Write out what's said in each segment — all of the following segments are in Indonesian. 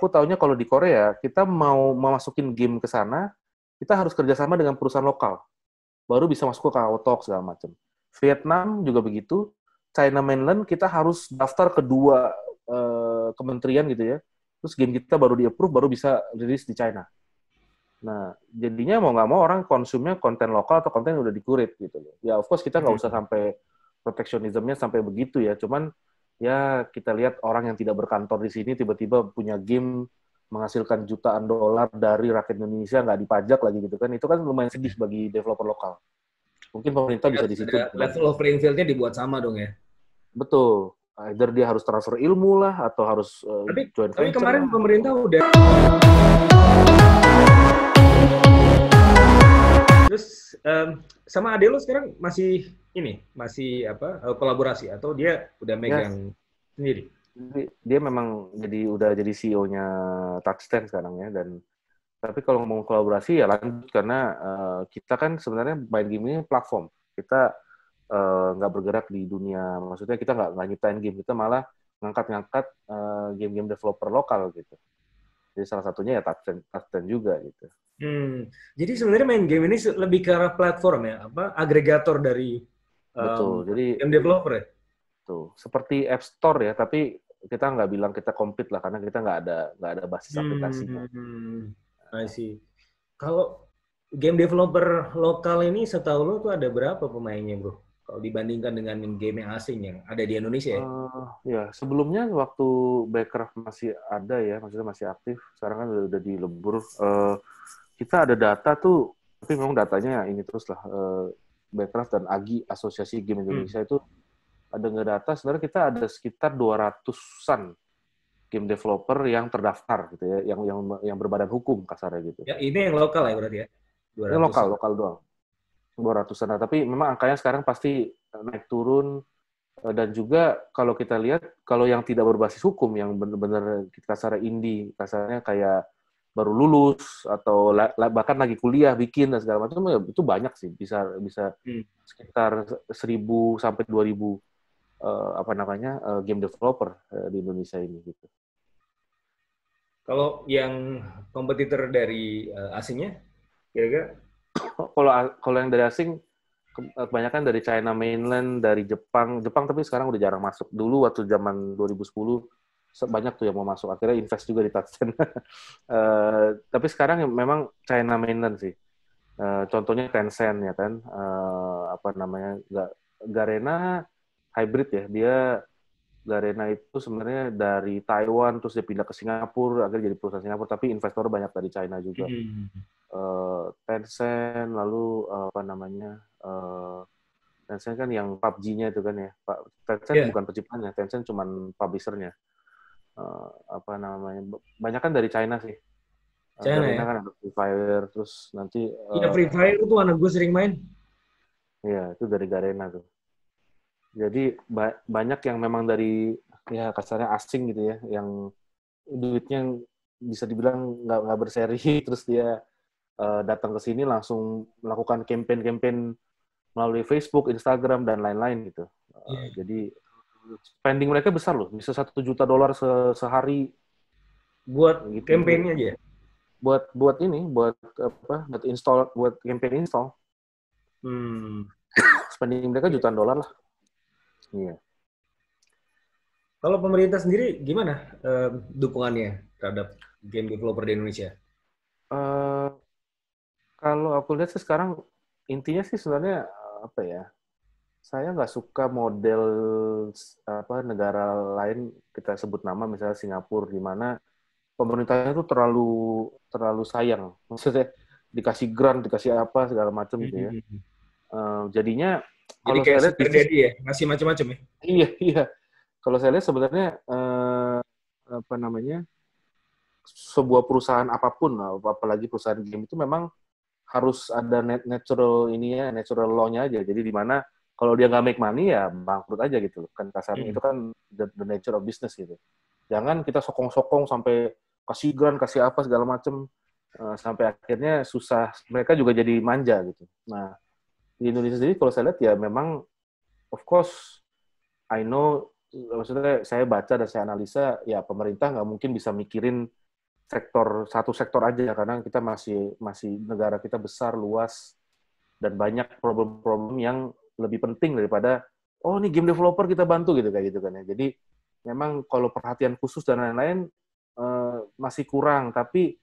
aku taunya kalau di Korea, kita mau masukin game ke sana, kita harus kerjasama dengan perusahaan lokal. Baru bisa masuk ke KakaoTalk segala macam. Vietnam juga begitu. China Mainland kita harus daftar ke dua kementerian gitu ya. Terus game kita baru di-approve, baru bisa rilis di China. Nah, jadinya mau nggak mau orang konsumnya konten lokal atau konten yang udah di-curate gitu loh. Ya, of course kita nggak usah sampai proteksionismenya sampai begitu ya. Cuman ya kita lihat orang yang tidak berkantor di sini tiba-tiba punya game menghasilkan jutaan dolar dari rakyat Indonesia nggak dipajak lagi gitu kan. Itu kan lumayan sedih bagi developer lokal. Mungkin pemerintah bisa di situ. Level of playing field-nya dibuat sama dong ya. Betul. Either dia harus transfer ilmu lah atau harus joint Tapi venture kemarin lah. pemerintah udah. Terus sama ade lo sekarang masih kolaborasi atau dia udah megang sendiri? Dia memang udah jadi CEO-nya Touchstand sekarang ya, dan tapi kalau mau kolaborasi ya lanjut karena kita kan sebenarnya main game ini platform. Kita nggak bergerak di dunia, maksudnya kita nggak nyiptain game, kita malah ngangkat game-game developer lokal gitu. Jadi salah satunya ya Touchstand juga gitu. Jadi sebenarnya main game ini lebih ke arah platform ya, agregator dari Betul. Jadi game developer ya. tuh seperti App Store ya, tapi kita nggak bilang kita compete lah karena kita nggak ada basis aplikasinya. I see. Kalau game developer lokal ini setahu lo tuh ada berapa pemainnya bro? Kalau dibandingkan dengan game yang asing yang ada di Indonesia ya? Ya, sebelumnya waktu Backcraft masih ada ya, maksudnya masih aktif. Sekarang kan udah dilebur. Kita ada data tuh, tapi memang datanya ini terus lah. Backcraft dan AGI, Asosiasi Game Indonesia itu ada ngedata, sebenarnya kita ada sekitar 200-an game developer yang terdaftar gitu ya, yang berbadan hukum kasarnya gitu. Ya, ini yang lokal ya berarti ya? 200. Ini lokal doang. 200-an. Tapi memang angkanya sekarang pasti naik turun. Dan juga kalau kita lihat, kalau yang tidak berbasis hukum, yang benar-benar kasarnya indie, kasarnya kayak baru lulus atau bahkan lagi kuliah bikin dan segala macam, itu banyak sih, bisa sekitar 1.000 sampai 2.000 game developer di Indonesia ini gitu. Kalau yang kompetitor dari asingnya, kira-kira? Kalau yang dari asing, kebanyakan dari China Mainland, dari Jepang tapi sekarang udah jarang masuk. Dulu waktu zaman 2010 banyak tuh yang mau masuk, akhirnya invest juga di Touchstand. Tapi sekarang memang China Mainland sih. Contohnya Tencent ya kan, Garena hybrid ya, dia Garena itu sebenarnya dari Taiwan terus dia pindah ke Singapura, akhirnya jadi perusahaan Singapura, tapi investor banyak dari China juga. Tencent, lalu Tencent kan yang PUBG-nya itu kan ya. Tencent bukan penciptanya, Tencent cuman publisher-nya. Banyak kan dari China sih. China Garena ya? kan ada Free Fire, terus nanti... Iya, Free Fire itu anak gue sering main. Iya, itu dari Garena tuh. Jadi banyak yang memang dari, ya kasarnya asing gitu ya, yang duitnya bisa dibilang nggak berseri, terus dia datang ke sini langsung melakukan campaign melalui Facebook, Instagram, dan lain-lain gitu. Jadi spending mereka besar loh, bisa $1 juta sehari. Buat gitu. campaign-nya aja? Buat campaign install. Spending mereka jutaan dolar lah. Iya. Kalau pemerintah sendiri gimana dukungannya terhadap game developer di Indonesia? Kalau aku lihat sih sekarang intinya sih sebenarnya apa ya? Saya nggak suka model negara lain, kita sebut nama misalnya Singapura, di mana pemerintahnya itu terlalu sayang, maksudnya dikasih grant, dikasih apa segala macam gitu ya. Jadinya jadi kalau kayak saya lihat sugar daddy ya, ngasih macam-macam ya. Iya. Kalau saya lihat sebenarnya sebuah perusahaan apapun, apalagi perusahaan game itu memang harus ada natural law-nya aja. Jadi di mana kalau dia nggak make money ya bangkrut aja gitu. Kan kasarnya itu kan the nature of business gitu. Jangan kita sokong-sokong sampai kasih grant, kasih apa segala macam sampai akhirnya susah. Mereka juga jadi manja gitu. Nah, di Indonesia sendiri kalau saya lihat ya memang of course I know, maksudnya saya baca dan saya analisa ya pemerintah nggak mungkin bisa mikirin satu sektor aja, karena kita masih negara kita besar, luas, dan banyak problem-problem yang lebih penting daripada oh ini game developer kita bantu gitu kayak gitu kan ya. Jadi memang kalau perhatian khusus dan lain-lain masih kurang, tapi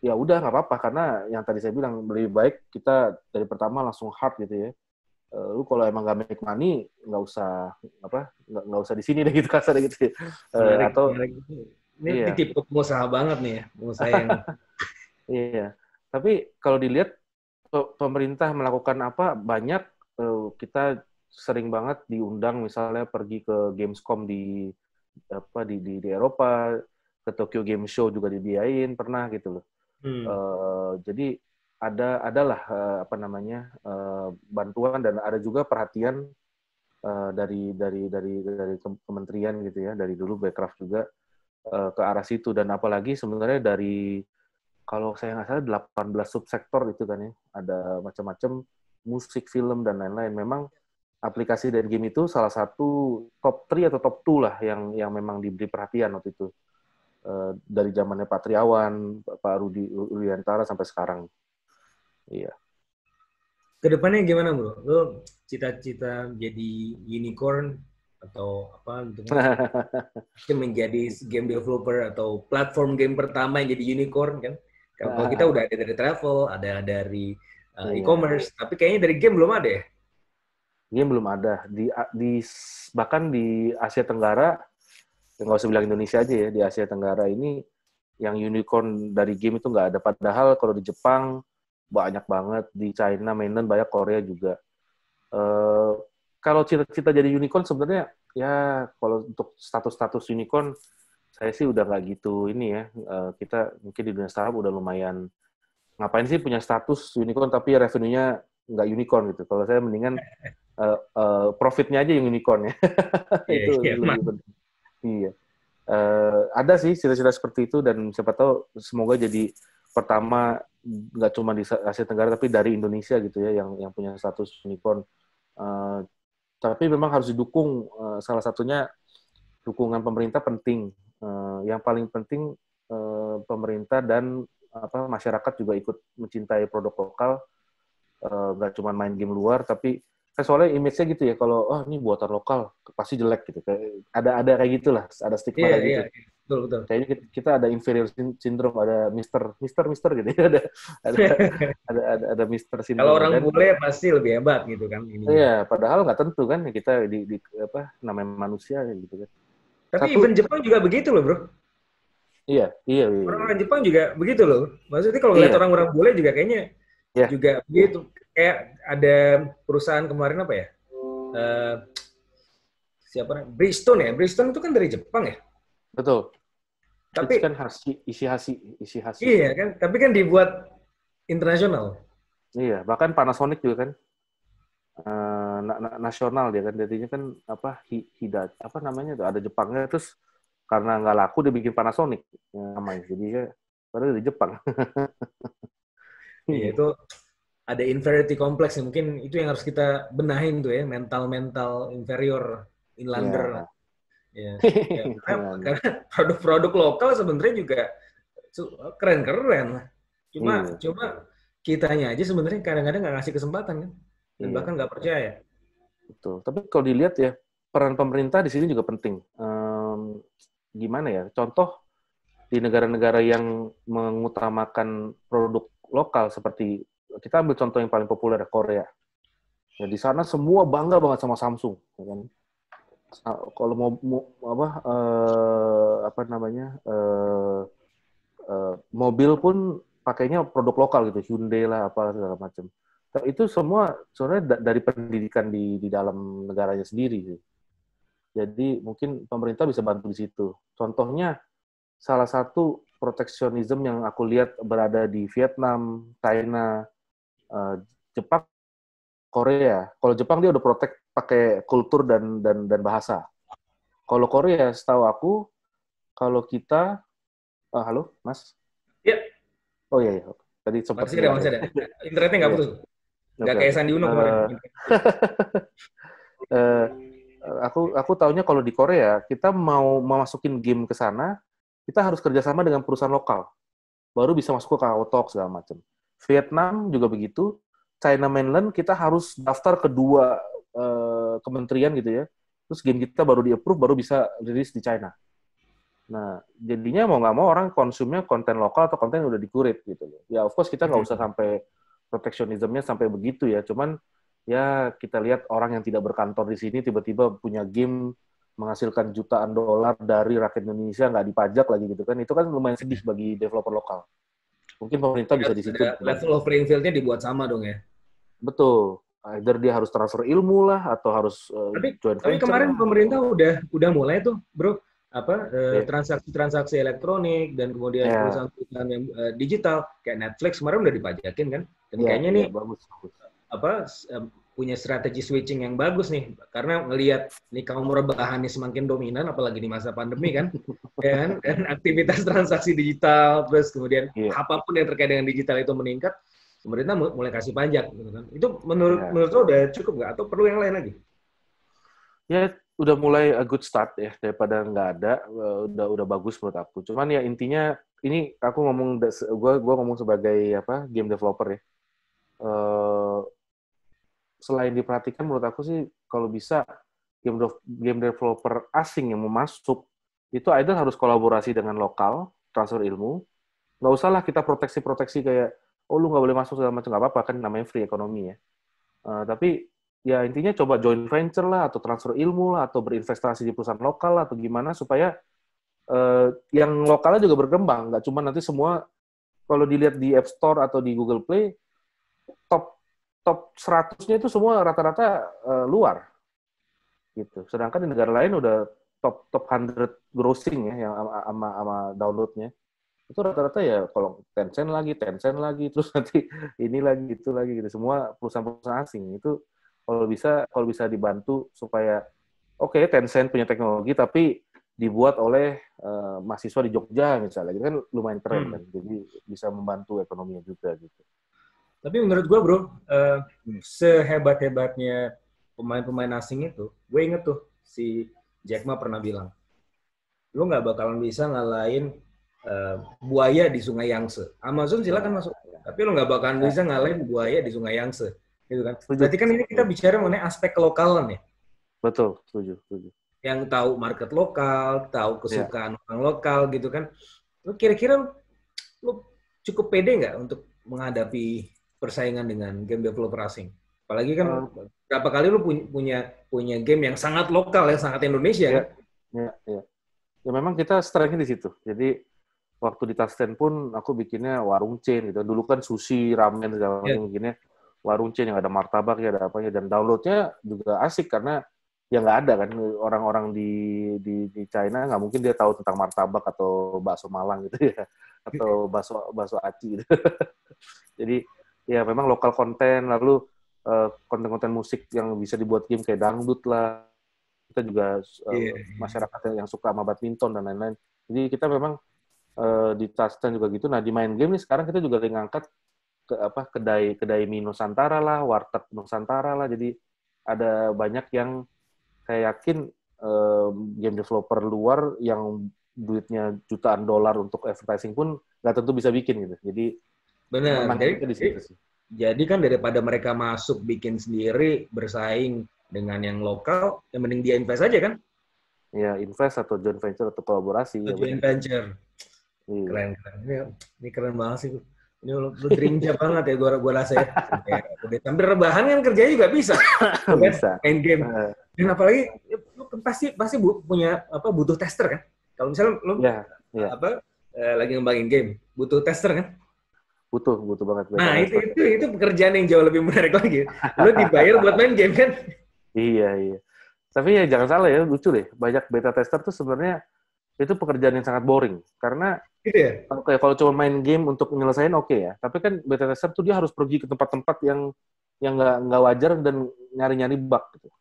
ya udah nggak apa-apa, karena yang tadi saya bilang lebih baik kita dari pertama langsung hard gitu ya. Lu kalau emang nggak make money nggak usah nggak usah di sini deh gitu kasar gitu ya. Atau Menarik. Ini iya. tipe pengusaha banget nih ya, pengusaha yang Iya, tapi kalau dilihat pemerintah melakukan apa banyak, kita sering banget diundang misalnya pergi ke Gamescom di Eropa, ke Tokyo Game Show juga dibiayain pernah gitu loh. Jadi adalah bantuan, dan ada juga perhatian dari kementerian gitu ya, dari dulu Backcraft juga ke arah situ, dan apalagi sebenarnya dari kalau saya nggak salah 18 subsektor itu kan ya, ada macam-macam musik, film, dan lain-lain. Memang aplikasi dan game itu salah satu top 3 atau top 2 lah yang memang diberi perhatian waktu itu. Dari zamannya Pak Triawan, Pak Rudiantara sampai sekarang. Iya. kedepannya gimana bro? Lo cita-cita jadi unicorn atau apa gitu kan? Menjadi game developer atau platform game pertama yang jadi unicorn kan? Kalau kita udah ada dari travel, ada dari Iya. e-commerce, tapi kayaknya dari game belum ada ya? Game belum ada. Bahkan di Asia Tenggara, nggak usah bilang Indonesia aja ya, di Asia Tenggara ini yang unicorn dari game itu nggak ada. Padahal kalau di Jepang banyak banget, di China mainland banyak, Korea juga. Kalau cita-cita jadi unicorn sebenarnya ya kalau untuk status-status unicorn saya sih udah nggak gitu ini ya. Kita mungkin di dunia startup udah lumayan, ngapain sih punya status unicorn tapi revenue-nya nggak unicorn gitu. Kalau saya mendingan profit-nya aja yang unicorn ya. Iya, Itu iya, lebih penting. Iya. Ada sih cita-cita seperti itu, dan siapa tahu semoga jadi pertama nggak cuma di Asia Tenggara tapi dari Indonesia gitu ya yang punya status unicorn. Uh, tapi memang harus didukung. Salah satunya dukungan pemerintah penting. Yang paling penting pemerintah dan masyarakat juga ikut mencintai produk lokal. Nggak cuma main game luar, tapi kan soalnya image-nya gitu ya, kalau oh ini buatan lokal pasti jelek gitu. Ada kayak gitulah, ada stigma iya, kayak iya, gitu. betul, betul. Kayaknya kita ada inferior syndrome, ada mister gitu ya. Ada ada mister Kalau syndrome, orang dan bule pasti lebih hebat gitu kan ininya. iya, padahal nggak tentu kan kita di namanya manusia gitu kan. Tapi Satu, event Jepang juga begitu loh bro. iya, iya, iya, Orang-orang Jepang juga begitu loh. Maksudnya kalau ngeliat iya, orang-orang bule juga kayaknya iya, juga begitu. Kayak ada perusahaan kemarin apa ya? Eh, siapa namanya? Bridgestone ya. Bridgestone itu kan dari Jepang ya. betul. Itu Tapi kan isi hasi. iya kan. Tapi kan dibuat internasional. Iya, bahkan Panasonic juga kan nasional dia kan, jadinya kan Hidat apa namanya tuh, ada Jepangnya, terus karena nggak laku dia bikin Panasonic namanya, jadi ya padahal dari Jepang. Iya Iya, itu ada inferiority complex ya. Mungkin itu yang harus kita benahin tuh ya. Mental inferior inlander. iya. Ya, ya karena produk-produk lokal sebenarnya juga keren-keren. Cuma Iya, cuma kitanya aja sebenarnya kadang-kadang nggak ngasih kesempatan kan, dan iya, bahkan nggak percaya. betul. Tapi kalau dilihat ya, peran pemerintah di sini juga penting. Gimana ya? Contoh di negara-negara yang mengutamakan produk lokal, seperti kita ambil contoh yang paling populer, Korea. Ya, di sana semua bangga banget sama Samsung, ya kan? Kalau mau mobil pun pakainya produk lokal gitu, Hyundai lah apa segala macam. Itu semua sebenarnya dari pendidikan di dalam negaranya sendiri sih. Jadi mungkin pemerintah bisa bantu di situ. Contohnya salah satu proteksionisme yang aku lihat berada di Vietnam, China, Jepang, Korea. Kalau Jepang dia udah protek pakai kultur dan bahasa. Kalau Korea, setahu aku, kalau kita, halo, Mas? Ya, Oh iya, iya. Tadi sempat masih ada, hilang masih ya. ada. Internetnya nggak Iya, putus. Nggak oke, kayak oke. Sandi Uno kemarin. Aku taunya kalau di Korea, kita mau masukin game ke sana, kita harus kerjasama dengan perusahaan lokal, baru bisa masuk ke KO Talk segala macam. Vietnam juga begitu, China Mainland kita harus daftar ke 2 kementerian gitu ya, terus game kita baru di-approve, baru bisa rilis di China. Nah, jadinya mau nggak mau orang konsumnya konten lokal atau konten yang udah di-curate gitu loh. Ya, of course kita nggak usah sampai protectionism-nya sampai begitu ya, cuman ya kita lihat orang yang tidak berkantor di sini tiba-tiba punya game menghasilkan jutaan dolar dari rakyat Indonesia nggak dipajak lagi gitu kan, itu kan lumayan sedih bagi developer lokal. Mungkin pemerintah bisa di situ. Level of playing field-nya dibuat sama dong ya. Betul. Either dia harus transfer ilmu lah atau harus joint venture. Tapi kemarin lah. Pemerintah udah mulai tuh, Bro, Yeah. transaksi elektronik dan kemudian perusahaan-perusahaan yang digital kayak Netflix kemarin udah dipajakin kan. Dan kayaknya nih bagus. punya strategi switching yang bagus nih, karena ngelihat nih kaum rebahan nih semakin dominan apalagi di masa pandemi kan. Dan aktivitas transaksi digital terus kemudian apapun yang terkait dengan digital itu meningkat, pemerintah mulai kasih pajak gitu kan. Itu menurut lo udah cukup nggak atau perlu yang lain lagi? Ya udah mulai a good start ya, daripada nggak ada, udah bagus menurut aku. Cuman ya intinya ini aku ngomong, gue ngomong sebagai game developer ya. Selain diperhatikan menurut aku sih kalau bisa game developer asing yang mau masuk itu either harus kolaborasi dengan lokal, transfer ilmu. Nggak usah lah kita proteksi kayak lu nggak boleh masuk segala macam, nggak apa-apa kan, namanya free economy ya. Tapi ya intinya coba joint venture lah atau transfer ilmu lah atau berinvestasi di perusahaan lokal lah, atau gimana supaya yang lokalnya juga berkembang, nggak cuma nanti semua kalau dilihat di App Store atau di Google Play top 100-nya itu semua rata-rata luar gitu. Sedangkan di negara lain udah top 100 grossing ya yang sama download-nya. Itu rata-rata ya kalau Tencent lagi, terus nanti ini lagi, itu lagi gitu. Semua perusahaan-perusahaan asing. Itu kalau bisa dibantu supaya Tencent punya teknologi tapi dibuat oleh mahasiswa di Jogja misalnya, gitu kan lumayan keren kan. Jadi bisa membantu ekonominya juga gitu. Tapi menurut gue, Bro, sehebat-hebatnya pemain-pemain asing itu, gue inget tuh si Jack Ma pernah bilang, lo nggak bakalan bisa ngalahin buaya di Sungai Yangtze. Amazon silakan masuk, tapi lo nggak bakalan bisa ngalahin buaya di Sungai Yangtze, gitu kan? Berarti kan ini kita bicara mengenai aspek kelokalan ya. Betul, setuju. Yang tahu market lokal, tahu kesukaan orang lokal, gitu kan? Lo kira-kira lo cukup pede nggak untuk menghadapi persaingan dengan game developer asing? Apalagi kan berapa kali lu punya game yang sangat lokal, yang sangat Indonesia kan? Ya memang kita strength-nya di situ. Jadi waktu di Tasken pun aku bikinnya warung chain gitu. Dulu kan sushi, ramen segala macam bikinnya warung chain yang ada martabak ya, ada apanya, dan downloadnya juga asik karena ya nggak ada kan orang-orang di China nggak mungkin dia tahu tentang martabak atau bakso Malang gitu ya, atau bakso aci gitu. Jadi ya memang lokal konten, lalu konten-konten musik yang bisa dibuat game kayak dangdut lah. Kita juga masyarakat yang suka sama badminton dan lain-lain. Jadi kita memang di Tasken juga gitu. Nah di main game nih sekarang kita juga lagi ngangkat ke kedai mie Nusantara lah, warteg Nusantara lah. Jadi ada banyak yang saya yakin game developer luar yang duitnya jutaan dolar untuk advertising pun nggak tentu bisa bikin gitu. Jadi benar. Jadi kan daripada mereka masuk bikin sendiri bersaing dengan yang lokal, yang mending dia invest aja kan? Ya invest atau joint venture atau kolaborasi. Joint venture. Keren. Ini keren banget sih. Ini lu dream job banget ya gua rasa ya. Sambil rebahan kan kerjanya juga bisa. Bisa. Main game. Dan apalagi lu pasti punya butuh tester kan? Kalau misalnya lu lagi ngembangin game, butuh tester kan? Butuh banget. Nah, itu pekerjaan yang jauh lebih menarik lagi. Lu dibayar buat main game kan? Iya. Tapi ya jangan salah ya, lucu deh. Banyak beta tester tuh sebenarnya itu pekerjaan yang sangat boring. Karena gitu ya? Kalau cuma main game untuk menyelesaikan oke ya. Tapi kan beta tester tuh dia harus pergi ke tempat-tempat yang nggak wajar dan nyari-nyari bug gitu.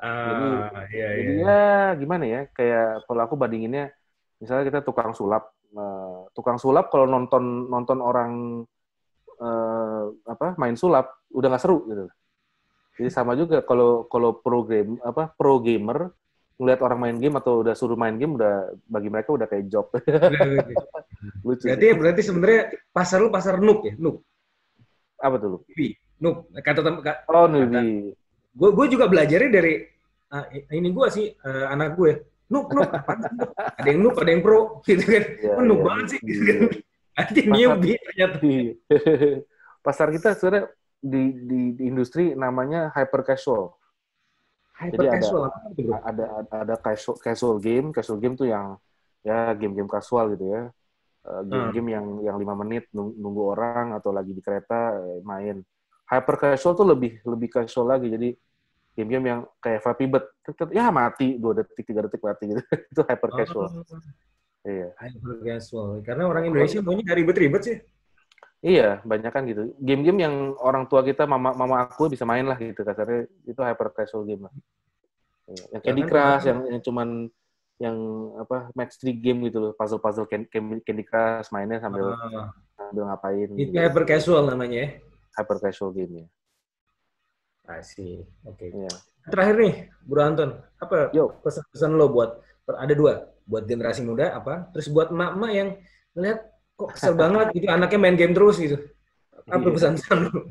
Jadi ya gimana ya? Kayak kalau aku bandinginnya, misalnya kita tukang sulap. Tukang sulap kalau nonton orang main sulap udah nggak seru gitu. Jadi sama juga kalau pro gamer ngeliat orang main game atau udah suruh main game udah bagi mereka udah kayak job. Lucu sih. Berarti sebenarnya pasar lu pasar noob ya, noob. Apa tuh lu? Noob. Oh, newbie. Gue juga belajarnya dari ini gue sih anak gue. Noob. Ada yang noob, ada yang pro, gitu kan. Noob banget sih, gitu kan. Ada newbie ternyata. Pasar kita sebenarnya di industri namanya hyper casual. Jadi ada casual game tuh yang ya game-game casual gitu ya. Game-game yang 5 menit nunggu orang atau lagi di kereta main. Hyper casual tuh lebih casual lagi. Jadi game-game yang kayak Flappy Bird ya mati 2 detik 3 detik mati gitu. Itu hyper casual. Iya. Hyper casual. Karena orang Indonesia maunya ribet-ribet sih. Iya, banyak kan gitu. Game-game yang orang tua kita, mama aku bisa main lah gitu kasarnya. Itu hyper casual game lah. Yang Candy Crush, yang cuman yang apa match 3 game gitu loh, puzzle Candy Crush mainnya sambil ngapain. Itu gitu. Hyper casual namanya ya. Hyper casual game ya. Asik. Oke. Iya. Terakhir nih, Bro Anton, apa pesan-pesan lo buat ada 2, buat generasi muda apa? Terus buat emak-emak yang ngeliat kok kesel banget gitu anaknya main game terus gitu. Apa pesan-pesan lo?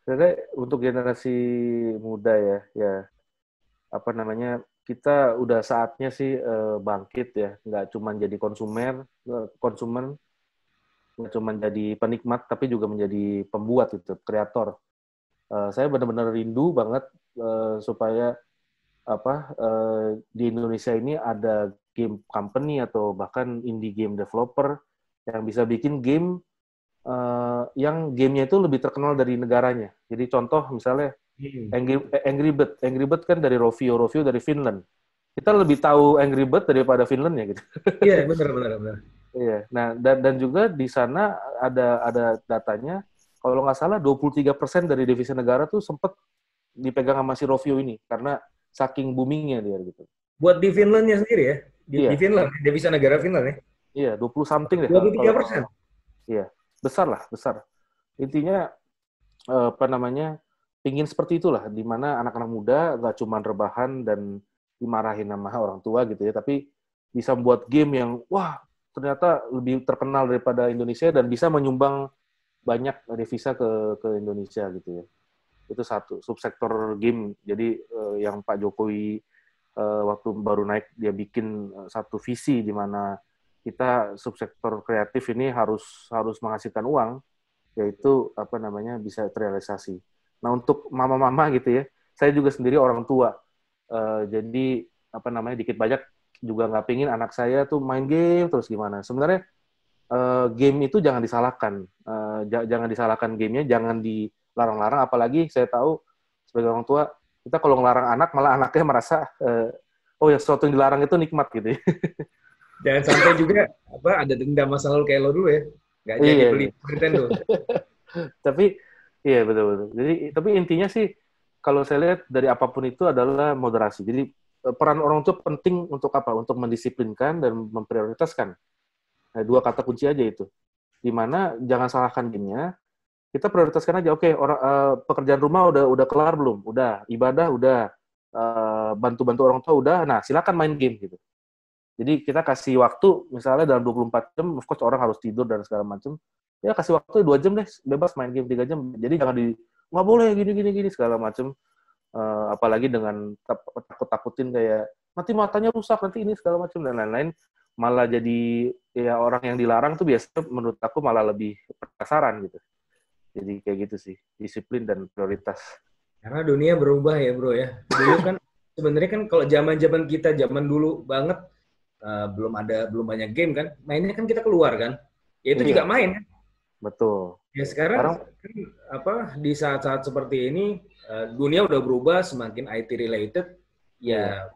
Sebenarnya untuk generasi muda ya apa namanya, kita udah saatnya sih bangkit ya, nggak cuma jadi konsumen, nggak cuma jadi penikmat, tapi juga menjadi pembuat itu, kreator. Saya benar-benar rindu banget supaya di Indonesia ini ada game company atau bahkan indie game developer yang bisa bikin game yang gamenya itu lebih terkenal dari negaranya. Jadi contoh misalnya Angry Bird kan dari Rovio dari Finland. Kita lebih tahu Angry Bird daripada Finland ya gitu. Iya, benar. Iya. Nah, dan juga di sana ada datanya, kalau nggak salah 23% dari devisa negara tuh sempat dipegang sama si Rovio ini karena saking boomingnya dia gitu. Buat di Finlandnya sendiri ya? Di Finland, devisa negara Finland ya? Iya, 20 something deh. 23%? Iya, besar. Intinya pingin seperti itulah, di mana anak-anak muda nggak cuma rebahan dan dimarahin sama orang tua gitu ya, tapi bisa membuat game yang wah ternyata lebih terkenal daripada Indonesia dan bisa menyumbang banyak devisa ke Indonesia gitu ya. Itu satu subsektor game. Jadi yang Pak Jokowi waktu baru naik dia bikin satu visi di mana kita subsektor kreatif ini harus menghasilkan uang, yaitu bisa terrealisasi. Nah, untuk mama-mama gitu ya, saya juga sendiri orang tua. Jadi dikit banyak juga nggak pingin anak saya tuh main game terus gimana. Sebenarnya game itu jangan disalahkan. Jangan disalahkan gamenya, jangan dilarang-larang. Apalagi saya tahu sebagai orang tua, kita kalau ngelarang anak malah anaknya merasa ya sesuatu yang dilarang itu nikmat gitu ya. Jangan sampai juga ada dendam masa lalu kayak lo dulu ya. Nggak jadi beli Nintendo. Tapi iya betul. Jadi tapi intinya sih kalau saya lihat dari apapun itu adalah moderasi. Jadi peran orang tua penting untuk apa? Untuk mendisiplinkan dan memprioritaskan. Nah, 2 kata kunci aja itu. Dimana jangan salahkan gamenya. Kita prioritaskan aja. Oke, pekerjaan rumah udah kelar belum? Udah. Ibadah udah. Bantu-bantu orang tua udah. Nah, silakan main game gitu. Jadi kita kasih waktu misalnya dalam 24 jam, of course orang harus tidur dan segala macam. Ya kasih waktu 2 jam deh, bebas main game 3 jam. Jadi jangan nggak boleh gini segala macam. Apalagi dengan takut-takutin kayak nanti matanya rusak, nanti ini segala macam dan lain-lain. Malah jadi ya orang yang dilarang tuh biasanya menurut aku malah lebih penasaran gitu. Jadi kayak gitu sih, disiplin dan prioritas. Karena dunia berubah ya bro ya. Dulu kan sebenarnya kan kalau zaman kita zaman dulu banget belum banyak game kan, mainnya kan kita keluar kan. Ya itu juga main kan. Betul. Ya sekarang di saat-saat seperti ini dunia udah berubah, semakin IT related ya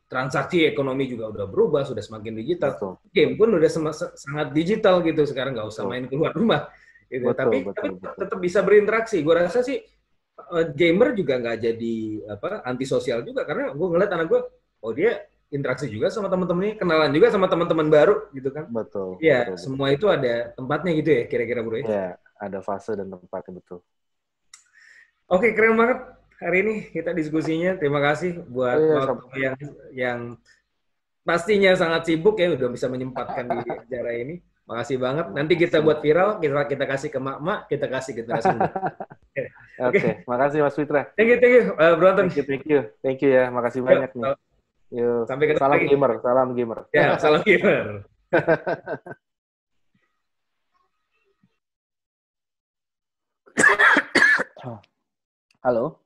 transaksi ekonomi juga udah berubah, sudah semakin digital. Betul. Game pun udah sangat digital gitu sekarang, nggak usah main keluar rumah gitu. Tapi tetap bisa berinteraksi. Gue rasa sih gamer juga nggak jadi antisosial juga, karena gue ngeliat anak gue dia interaksi juga sama teman-temannya, kenalan juga sama teman-teman baru gitu kan. Betul. Ya, semua itu ada tempatnya gitu ya, kira-kira bro. Ya, ada fase dan tempatnya, betul. Oke, keren banget. hari ini kita diskusinya. Terima kasih buat waktu yang pastinya sangat sibuk ya, udah bisa menyempatkan di acara ini. Makasih banget. Nanti kita buat viral, kita kasih ke mak-mak, kita kasih ke generasi muda. Oke, makasih Mas Fitra. Thank you, Bro Anton. Thank you ya, makasih banyak nih. Yuk, sampai ketemu salam lagi. Salam gamer. Ya, salam gamer. Halo.